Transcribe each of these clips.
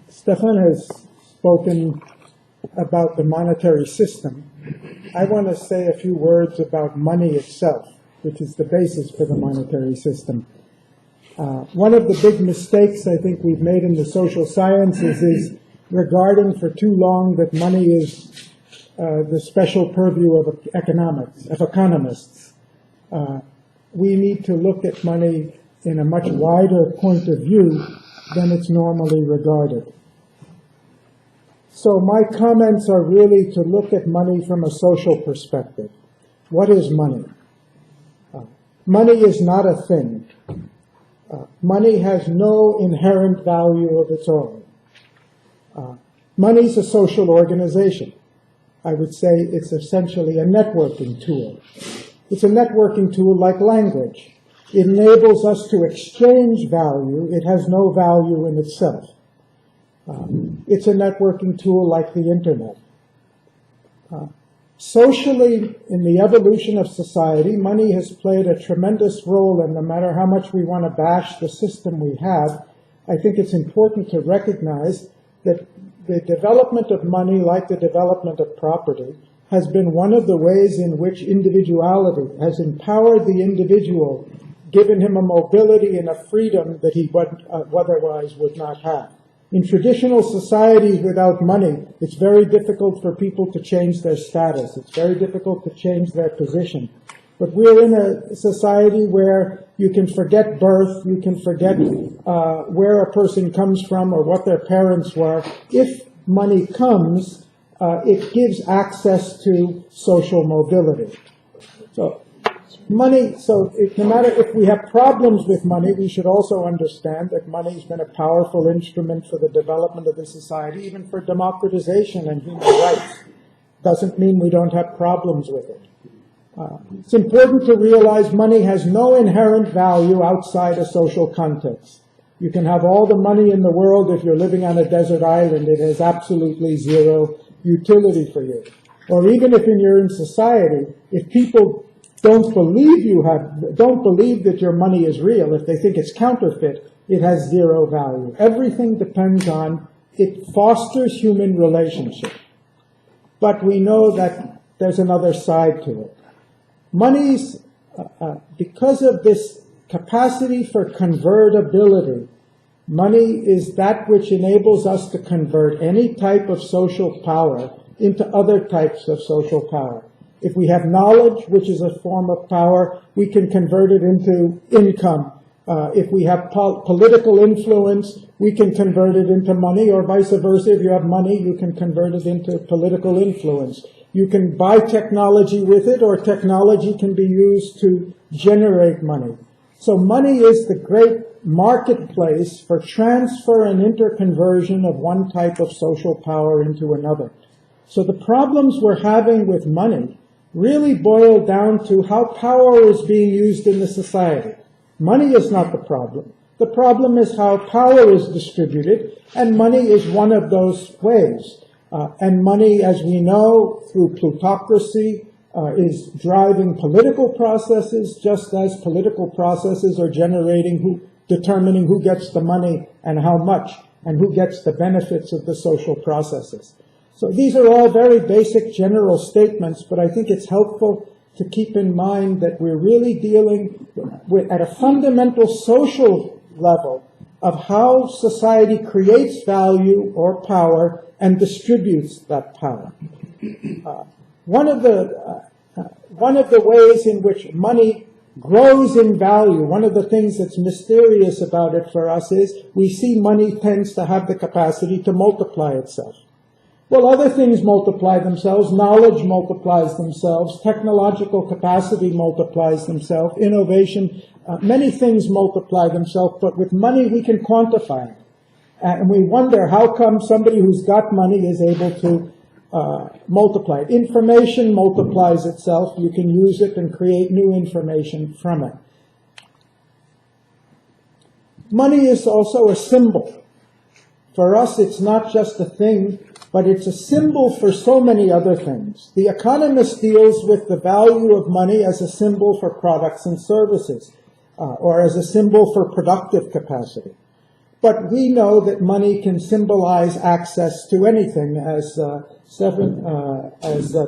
Stefan has spoken about the monetary system. I want to say a few words about money itself, which is the basis for the monetary system. One of the big mistakes I think we've made in the social sciences is regarding for too long that money is the special purview of economics, of economists. We need to look at money in a much wider point of view than it's normally regarded. So my comments are really to look at money from a social perspective. What is money? Money is not a thing. Money has no inherent value of its own. Money is a social organization. I would say it's essentially a networking tool. It's a networking tool like language. It enables us to exchange value. It has no value in itself. It's a networking tool like the internet. Socially, in the evolution of society, money has played a tremendous role, and no matter how much we want to bash the system we have, I think it's important to recognize that the development of money, like the development of property, has been one of the ways in which individuality has empowered the individual, given him a mobility and a freedom that he otherwise would not have. In traditional societies without money, it's very difficult for people to change their status. It's very difficult to change their position. But we're in a society where you can forget birth, you can forget where a person comes from or what their parents were. If money comes, it gives access to social mobility. So no matter if we have problems with money, we should also understand that money has been a powerful instrument for the development of the society, even for democratization and human rights. Doesn't mean we don't have problems with it. It's important to realize money has no inherent value outside a social context. You can have all the money in the world. If you're living on a desert island, it has absolutely zero utility for you. Or even if you're in society, if people don't believe that your money is real, if they think it's counterfeit, it has zero value. Everything depends on, it fosters human relationship. But we know that there's another side to it. Money's, because of this capacity for convertibility, money is that which enables us to convert any type of social power into other types of social power. If we have knowledge, which is a form of power, we can convert it into income. If we have political influence, we can convert it into money, or vice versa. If you have money, you can convert it into political influence. You can buy technology with it, or technology can be used to generate money. So money is the great marketplace for transfer and interconversion of one type of social power into another. So the problems we're having with money really boil down to how power is being used in the society. Money is not the problem. The problem is how power is distributed, and money is one of those ways. And money, as we know, through plutocracy, is driving political processes, just as political processes are determining who gets the money and how much, and who gets the benefits of the social processes. So these are all very basic general statements, but I think it's helpful to keep in mind that we're really dealing with, at a fundamental social level, of how society creates value or power and distributes that power. One of the ways in which money grows in value, one of the things that's mysterious about it for us is we see money tends to have the capacity to multiply itself. Well, other things multiply themselves. Knowledge multiplies themselves. Technological capacity multiplies themselves. Innovation, many things multiply themselves, but with money we can quantify it. And we wonder how come somebody who's got money is able to multiply it. Information multiplies itself. You can use it and create new information from it. Money is also a symbol. For us, it's not just a thing, but it's a symbol for so many other things. The Economist deals with the value of money as a symbol for products and services, or as a symbol for productive capacity. But we know that money can symbolize access to anything. As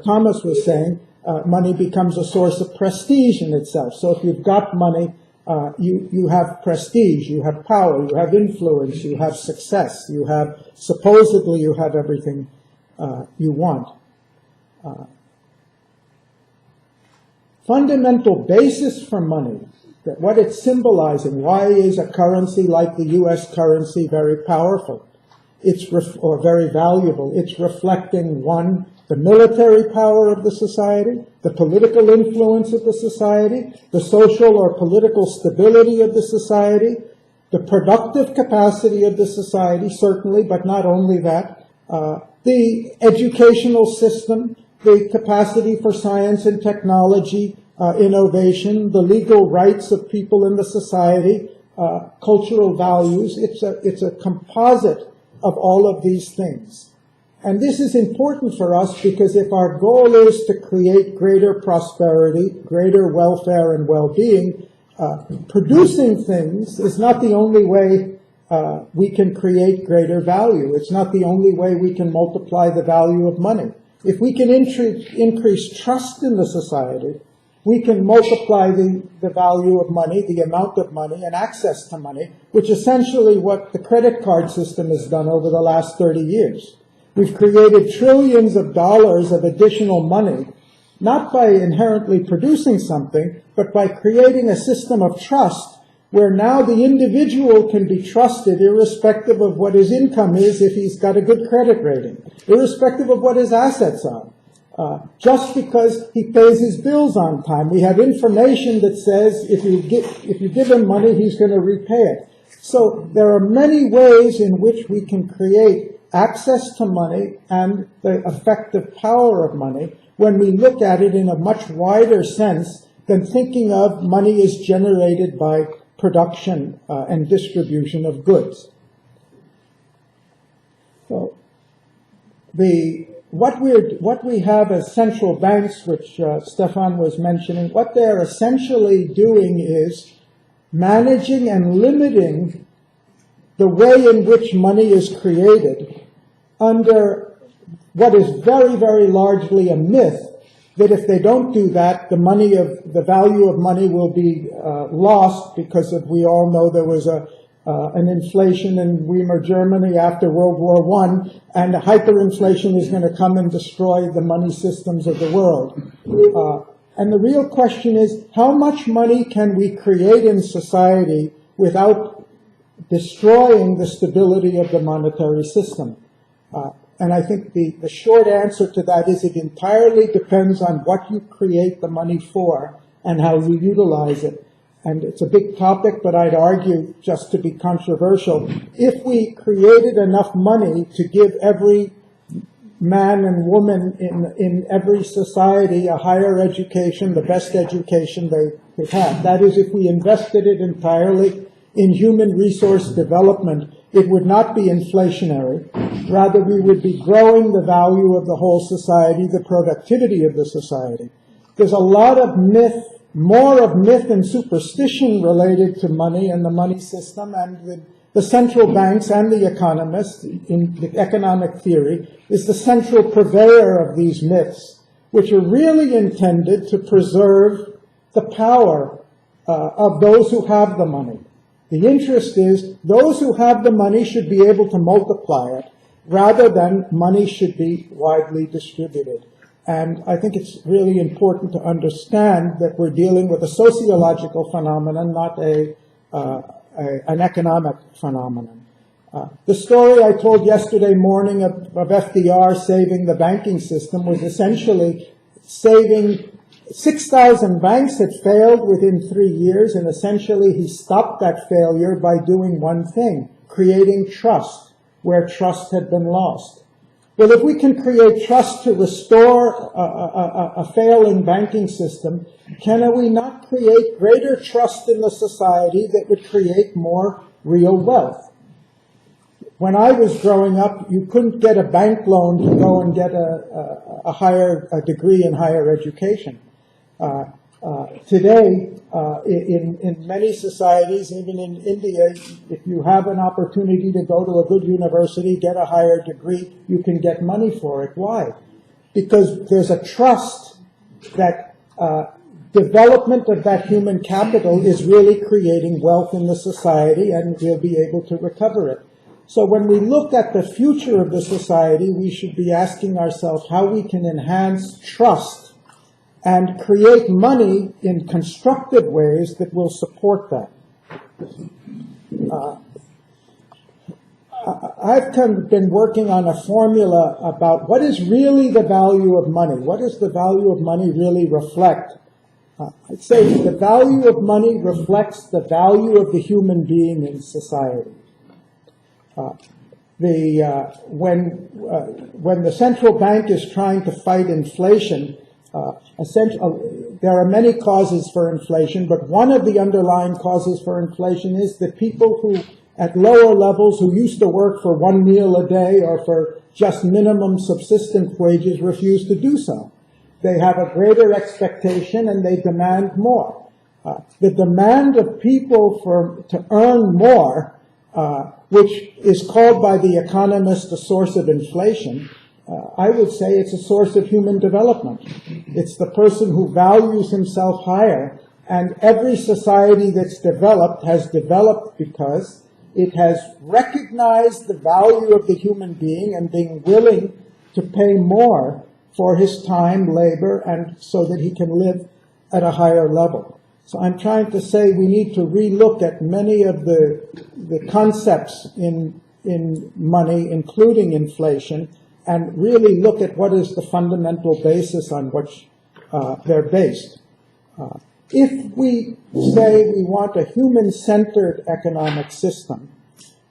Thomas was saying, money becomes a source of prestige in itself. So if you've got money, you have prestige, you have power, you have influence, you have success, supposedly you have everything you want. Fundamental basis for money, that what it's symbolizing, why is a currency like the U.S. currency very powerful? Or very valuable. It's reflecting, one, the military power of the society, the political influence of the society, the social or political stability of the society, the productive capacity of the society, certainly, but not only that, the educational system, the capacity for science and technology, innovation, the legal rights of people in the society, cultural values. It's a composite of all of these things. And this is important for us because if our goal is to create greater prosperity, greater welfare and well-being, producing things is not the only way we can create greater value. It's not the only way we can multiply the value of money. If we can increase trust in the society, we can multiply the value of money, the amount of money, and access to money, which essentially what the credit card system has done over the last 30 years. We've created trillions of dollars of additional money, not by inherently producing something, but by creating a system of trust where now the individual can be trusted irrespective of what his income is if he's got a good credit rating, irrespective of what his assets are. Just because he pays his bills on time. We have information that says if you give him money, he's going to repay it. So there are many ways in which we can create access to money and the effective power of money when we look at it in a much wider sense than thinking of money as generated by production and distribution of goods. So what we have as central banks, which Stefan was mentioning, what they're essentially doing is managing and limiting the way in which money is created under what is very, very largely a myth, that if they don't do that, the value of money will be lost because we all know there was an inflation in Weimar Germany after World War I, and hyperinflation is going to come and destroy the money systems of the world. And the real question is, how much money can we create in society without destroying the stability of the monetary system? And I think the short answer to that is it entirely depends on what you create the money for and how you utilize it. And it's a big topic, but I'd argue, just to be controversial, if we created enough money to give every man and woman in every society a higher education, the best education they could have, that is, if we invested it entirely in human resource development, it would not be inflationary. Rather, we would be growing the value of the whole society, the productivity of the society. There's a lot of more of myth and superstition related to money and the money system, and the central banks and the economists in the economic theory is the central purveyor of these myths, which are really intended to preserve the power of those who have the money. The interest is those who have the money should be able to multiply it rather than money should be widely distributed. And I think it's really important to understand that we're dealing with a sociological phenomenon, not an economic phenomenon. The story I told yesterday morning of FDR saving the banking system was essentially saving 6,000 banks had failed within 3 years, and essentially he stopped that failure by doing one thing, creating trust where trust had been lost. Well, if we can create trust to restore a failing banking system, can we not create greater trust in the society that would create more real wealth? When I was growing up, you couldn't get a bank loan to go and get a degree in higher education. Today, in many societies, even in India, if you have an opportunity to go to a good university, get a higher degree, you can get money for it. Why? Because there's a trust that development of that human capital is really creating wealth in the society, and we'll be able to recover it. So when we look at the future of the society, we should be asking ourselves how we can enhance trust and create money in constructive ways that will support that. I've been working on a formula about what is really the value of money. What does the value of money really reflect? I'd say the value of money reflects the value of the human being in society. When the central bank is trying to fight inflation, there are many causes for inflation, but one of the underlying causes for inflation is that people who, at lower levels, who used to work for one meal a day or for just minimum subsistence wages, refuse to do so. They have a greater expectation and they demand more. The demand of people to earn more, which is called by the economist a source of inflation, I would say it's a source of human development. It's the person who values himself higher, and every society that's developed has developed because it has recognized the value of the human being and being willing to pay more for his time, labor, and so that he can live at a higher level. So I'm trying to say we need to relook at many of the concepts in money, including inflation, and really look at what is the fundamental basis on which they're based. If we say we want a human-centered economic system,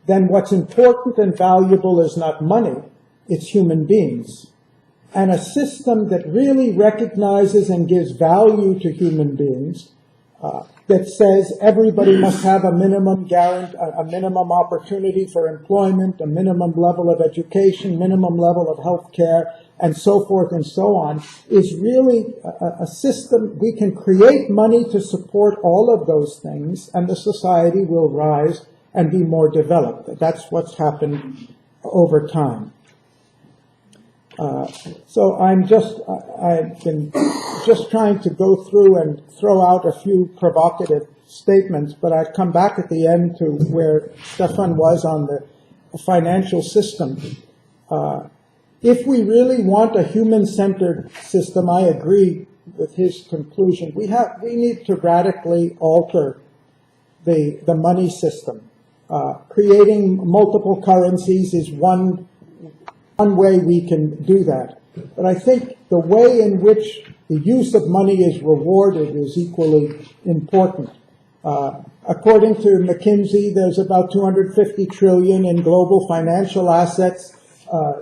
then what's important and valuable is not money, it's human beings. And a system that really recognizes and gives value to human beings, that says everybody must have a minimum opportunity for employment, a minimum level of education, minimum level of health care, and so forth and so on, is really a system. We can create money to support all of those things, and the society will rise and be more developed. That's what's happened over time. So I've been just trying to go through and throw out a few provocative statements, but I've come back at the end to where Stefan was on the financial system. If we really want a human-centered system, I agree with his conclusion. We need to radically alter the money system. Creating multiple currencies is one way we can do that. But I think the way in which the use of money is rewarded is equally important. According to McKinsey, there's about 250 trillion in global financial assets.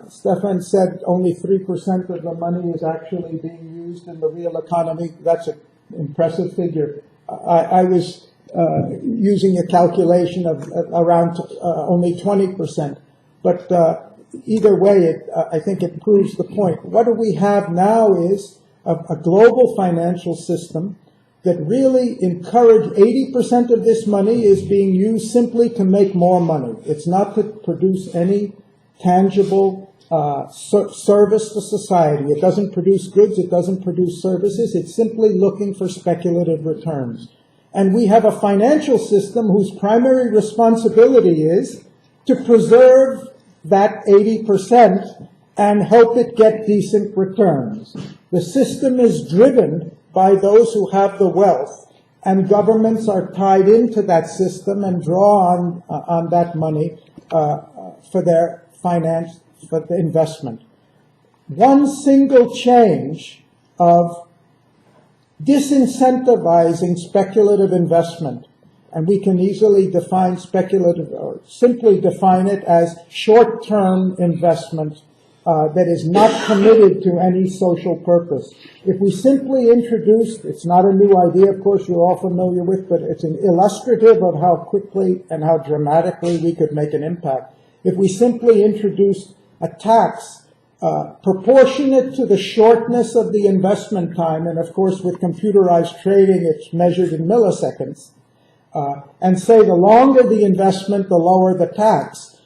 Stefan said only 3% of the money is actually being used in the real economy. That's an impressive figure. I was using a calculation of around only 20%. But either way, I think it proves the point. What do we have now is a global financial system that really encourage 80% of this money is being used simply to make more money. It's not to produce any tangible service to society. It doesn't produce goods. It doesn't produce services. It's simply looking for speculative returns. And we have a financial system whose primary responsibility is to preserve that 80% and help it get decent returns. The system is driven by those who have the wealth, and governments are tied into that system and draw on that money for their finance, for the investment. One single change of disincentivizing speculative investment, and we can easily define speculative, or simply define it as short-term investment that is not committed to any social purpose. If we simply introduce, it's not a new idea, of course, you're all familiar with, but it's an illustrative of how quickly and how dramatically we could make an impact. If we simply introduce a tax proportionate to the shortness of the investment time, and of course with computerized trading it's measured in milliseconds, and say the longer the investment, the lower the tax,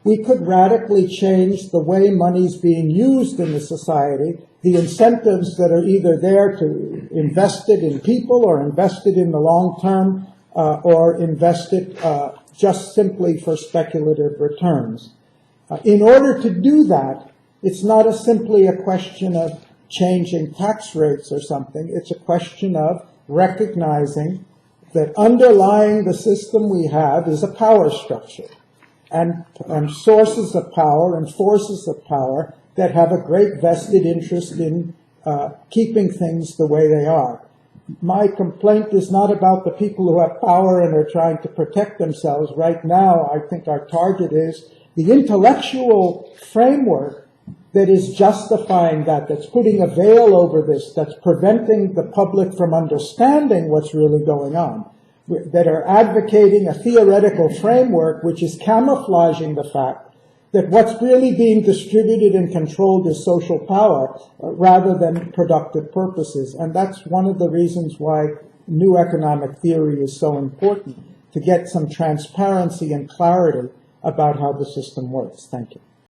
we could radically change the way money's being used in the society, the incentives that are either there to invest it in people or invest it in the long term or invest it just simply for speculative returns. In order to do that, it's not simply a question of changing tax rates or something. It's a question of recognizing that underlying the system we have is a power structure and sources of power and forces of power that have a great vested interest in keeping things the way they are. My complaint is not about the people who have power and are trying to protect themselves. Right now, I think our target is the intellectual framework that is justifying that, that's putting a veil over this, that's preventing the public from understanding what's really going on, that are advocating a theoretical framework which is camouflaging the fact that what's really being distributed and controlled is social power rather than productive purposes. And that's one of the reasons why new economic theory is so important, to get some transparency and clarity about how the system works. Thank you.